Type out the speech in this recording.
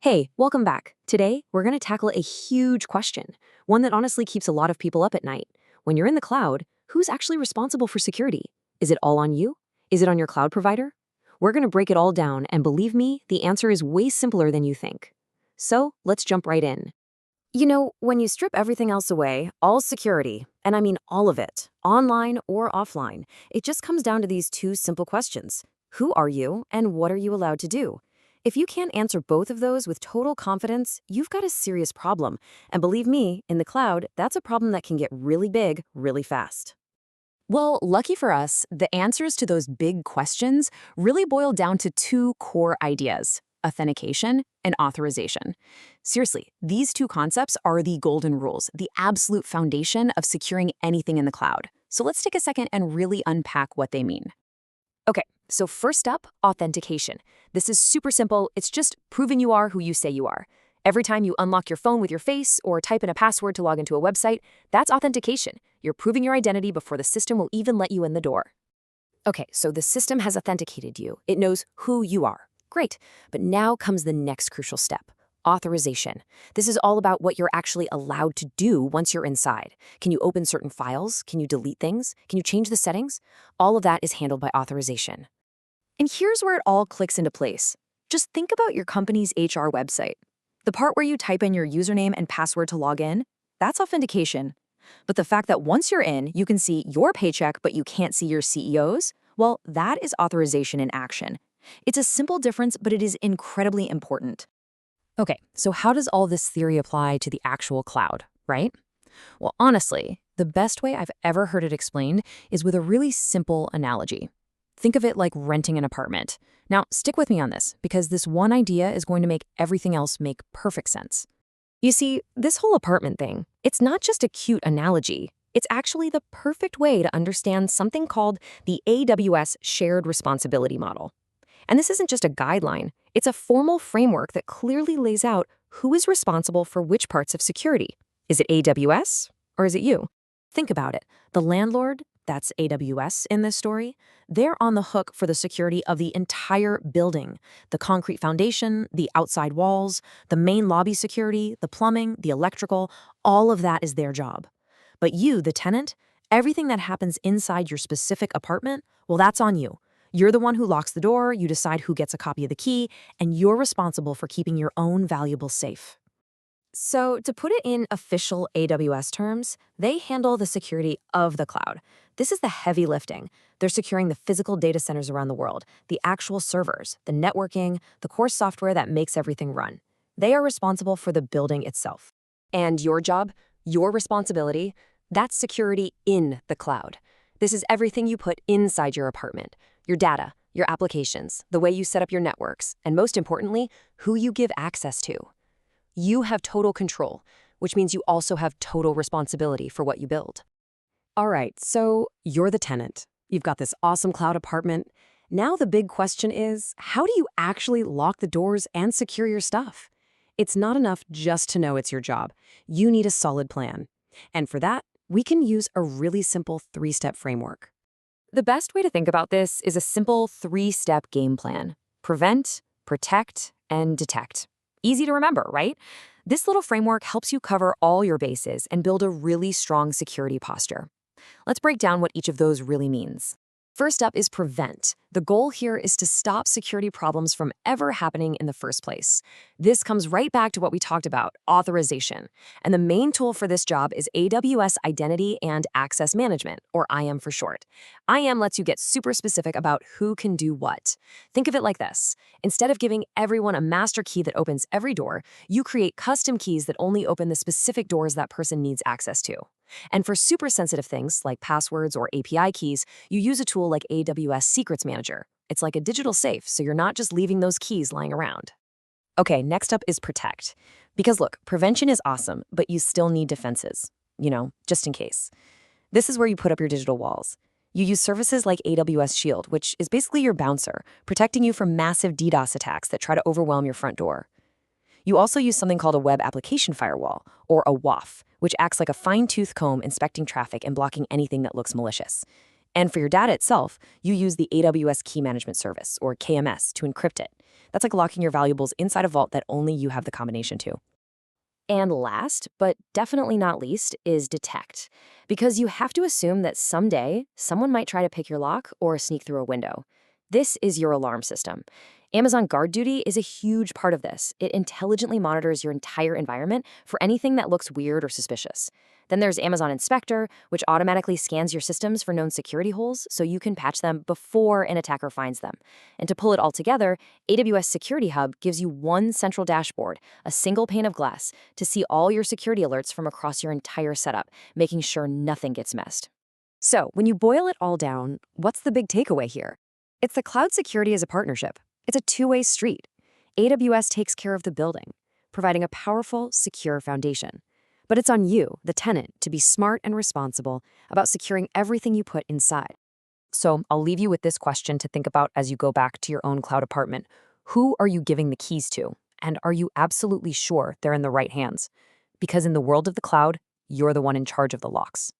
Hey, welcome back. Today, we're going to tackle a huge question, one that honestly keeps a lot of people up at night. When you're in the cloud, who's actually responsible for security? Is it all on you? Is it on your cloud provider? We're going to break it all down, and believe me, the answer is way simpler than you think. So, let's jump right in. When you strip everything else away, all security, and I mean all of it, online or offline, it just comes down to these two simple questions. Who are you, and what are you allowed to do? If you can't answer both of those with total confidence, you've got a serious problem. And believe me, in the cloud, that's a problem that can get really big really fast. Well, lucky for us, the answers to those big questions really boil down to two core ideas: authentication and authorization. Seriously, these two concepts are the golden rules, the absolute foundation of securing anything in the cloud. So let's take a second and really unpack what they mean. Okay, so first up, authentication. This is super simple. It's just proving you are who you say you are. Every time you unlock your phone with your face or type in a password to log into a website, that's authentication. You're proving your identity before the system will even let you in the door. Okay, so the system has authenticated you. It knows who you are. Great. But now comes the next crucial step: authorization. This is all about what you're actually allowed to do once you're inside. Can you open certain files? Can you delete things? Can you change the settings? All of that is handled by authorization. And here's where it all clicks into place. Just think about your company's HR website. The part where you type in your username and password to log in, that's authentication. But the fact that once you're in, you can see your paycheck, but you can't see your CEO's, well, that is authorization in action. It's a simple difference, but it is incredibly important. Okay, so how does all this theory apply to the actual cloud, right? Well, honestly, the best way I've ever heard it explained is with a really simple analogy. Think of it like renting an apartment. Now, stick with me on this, because this one idea is going to make everything else make perfect sense. You see, this whole apartment thing, it's not just a cute analogy. It's actually the perfect way to understand something called the AWS shared responsibility model. And this isn't just a guideline, it's a formal framework that clearly lays out who is responsible for which parts of security. Is it AWS or is it you? Think about it. The landlord, that's AWS in this story, they're on the hook for the security of the entire building: the concrete foundation, the outside walls, the main lobby security, the plumbing, the electrical, all of that is their job. But you, the tenant, everything that happens inside your specific apartment, well, that's on you. You're the one who locks the door, you decide who gets a copy of the key, and you're responsible for keeping your own valuables safe. So, to put it in official AWS terms, they handle the security of the cloud. This is the heavy lifting. They're securing the physical data centers around the world, the actual servers, the networking, the core software that makes everything run. They are responsible for the building itself. And your job, your responsibility, that's security in the cloud. This is everything you put inside your apartment: your data, your applications, the way you set up your networks, and most importantly, who you give access to. You have total control, which means you also have total responsibility for what you build. All right, so you're the tenant. You've got this awesome cloud apartment. Now the big question is, how do you actually lock the doors and secure your stuff? It's not enough just to know it's your job. You need a solid plan. And for that, we can use a really simple three-step framework. The best way to think about this is a simple three-step game plan: prevent, protect, and detect. Easy to remember, right? This little framework helps you cover all your bases and build a really strong security posture. Let's break down what each of those really means. First up is prevent. The goal here is to stop security problems from ever happening in the first place. This comes right back to what we talked about: authorization. And the main tool for this job is AWS Identity and Access Management, or IAM for short. IAM lets you get super specific about who can do what. Think of it like this: instead of giving everyone a master key that opens every door, you create custom keys that only open the specific doors that person needs access to. And for super sensitive things like passwords or API keys, you use a tool like AWS Secrets Manager. It's like a digital safe, so you're not just leaving those keys lying around. Okay, next up is protect. Because look, prevention is awesome, but you still need defenses, just in case. This is where you put up your digital walls. You use services like AWS Shield, which is basically your bouncer, protecting you from massive DDoS attacks that try to overwhelm your front door. You also use something called a web application firewall, or a WAF, which acts like a fine-tooth comb inspecting traffic and blocking anything that looks malicious. And for your data itself, you use the AWS Key Management Service, or KMS, to encrypt it. That's like locking your valuables inside a vault that only you have the combination to. And last, but definitely not least, is detect. Because you have to assume that someday someone might try to pick your lock or sneak through a window. This is your alarm system. Amazon Guard Duty is a huge part of this. It intelligently monitors your entire environment for anything that looks weird or suspicious. Then there's Amazon Inspector, which automatically scans your systems for known security holes so you can patch them before an attacker finds them. And to pull it all together, AWS Security Hub gives you one central dashboard, a single pane of glass, to see all your security alerts from across your entire setup, making sure nothing gets messed. So, when you boil it all down, what's the big takeaway here? It's that cloud security is a partnership. It's a two-way street. AWS takes care of the building, providing a powerful, secure foundation. But it's on you, the tenant, to be smart and responsible about securing everything you put inside. So I'll leave you with this question to think about as you go back to your own cloud apartment. Who are you giving the keys to? And are you absolutely sure they're in the right hands? Because in the world of the cloud, you're the one in charge of the locks.